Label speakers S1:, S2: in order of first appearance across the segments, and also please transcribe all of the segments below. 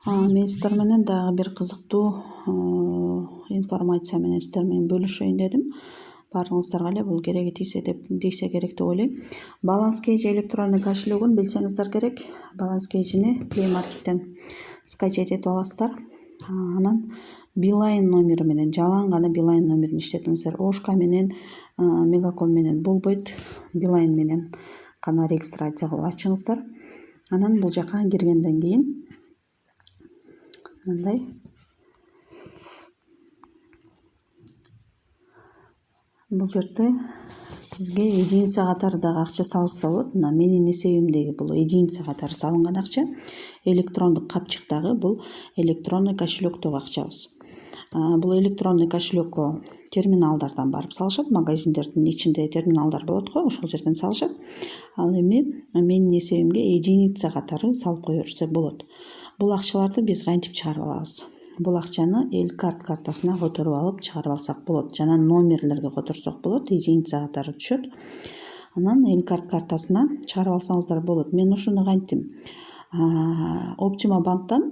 S1: Мен сиздер менен дагы бир кызыктуу информация менен сиздер менен бөлүшөйүн дедим. Баарыңыздарга эле бул кереги тийсе керек деп ойлойм. Balance Cage электрондук кошелегин билсеңиздер керек. Balance Cage'ни Play Market'ten скачать этип аласыздар. Анан Beeline номери менен, жалаң гана Beeline номерин иштетиңиздер. Ошка менен, Мегаком менен болбойт. Beeline менен гана регистрация кылып ачыңыздар. Анан бул жака киргенден кийин мындай бул жерде сизге единица катары дагы акча салышса болот. Мына менин эсебимдеги бул единица катары салынган акча. Электрондук капчыктагы бул электронный кошелектөгү акчабыз. Бул электронный кошелекко терминалдардан барып салышат. Магазиндердин ичинде терминалдар болот го, ошол жерден салышат. Ал эми менин эсебимге единица катары салып кое берсе болот. Бул акчаларды биз кантип чыгарып алабыз? Бул акчаны Элкарт картасына которуп алып чыгарып алсак болот. Жана номерлерге которсок болот, единица катары түшөт. Анан Элкарт картасына чыгарып алсаңыздар болот. Мен ушуну кантип Optima банктан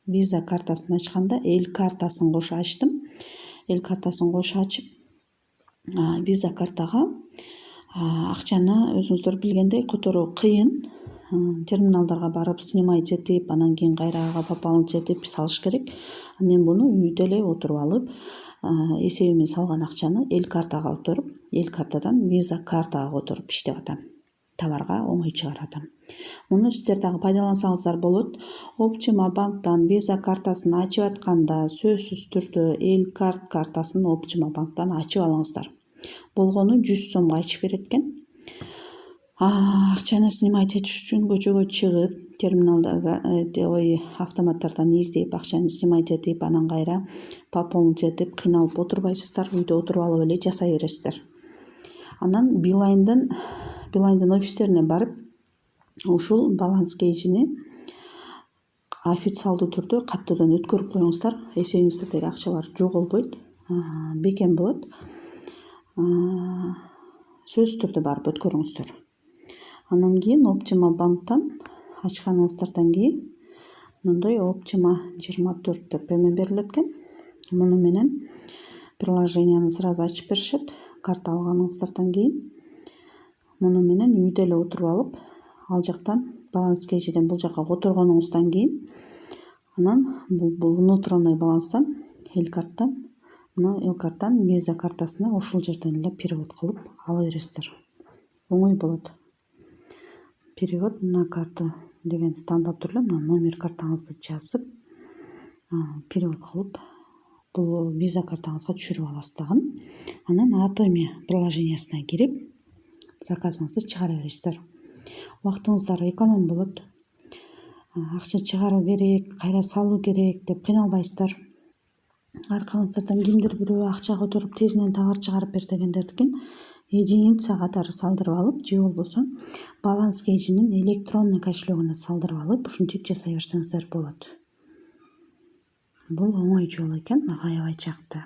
S1: виза картасын ачканда эл картасын кошо ачтым. Эл картасын кошо ачып, виза картага акчаны өзүңүздөр билгендей которуу кыйын. Терминалдарга барып снимать этип, анан кийин кайра ага пополнить этип салыш керек. Мен буну үйдө эле отуруп алып, эсебиме салган акчаны эл картага которуп, эл картадан виза картага которуп иштеп атам. Товарга оңой чыгарып атам. Муну сиздер дагы пайдалансаңыздар болот. Optima банктан виза картасын ачып атканда сөзсүз түрдө эл картасын Optima банктан ачып алыңыздар. Болгону 100 сомго ачып берет экен. Акчаны снимать этиш үчүн көчөгө чыгып, терминалдарга автоматтардан издеп, акчаны снимать этип, анан кайра пополнить этип кыйналып отурбайсыздар. Үйдө отуруп алып эле жасай бересиздер. Анан Beeline'дин офистерине барып, ушул Balance Cage'ни официалдуу түрдө каттоодон өткөрүп коюңуздар. Эсебиңиздеги акчалар жоголбойт, бекем болот. Сөзсүз түрдө барып өткөрүңүздөр. Анан кийин Optima банктан ачканыңыздардан кийин мындай Optima 24 деп эме берилет экен. Муну менен приложенияны сразу ачып беришет. Карта алганыңыздардан кийин муну менен үйдө эле отуруп алып, ал жактан Balance Cage'ден бул жака которгонуңуздан кийин анан бул внутренний баланстан Элкарттан виза картасына ушул жерден эле перевод кылып ала бересиздер. Оңой болот. Перевод на карту дегенди тандап туруп эле, мына номер картаңызды жазып, перевод кылып, бул виза картаңызга түшүрүп аласыз дагы. Анан Atomy приложениясына кирип, заказыңызды чыгара бересиздер. Убактыңыздар эконом болот. Акча чыгаруу керек, кайра салуу керек деп кыйналбайсыздар. Аркаңыздардан кимдир бирөө акча которуп тезинен товар чыгарып бер дегендердикин единица катары салдырып алып, же болбосо Balance Cage'нин электронный кошелегине салдырып алып, ушинтип жасай берсеңиздер болот. Бул оңой жол экен, аябай жакты.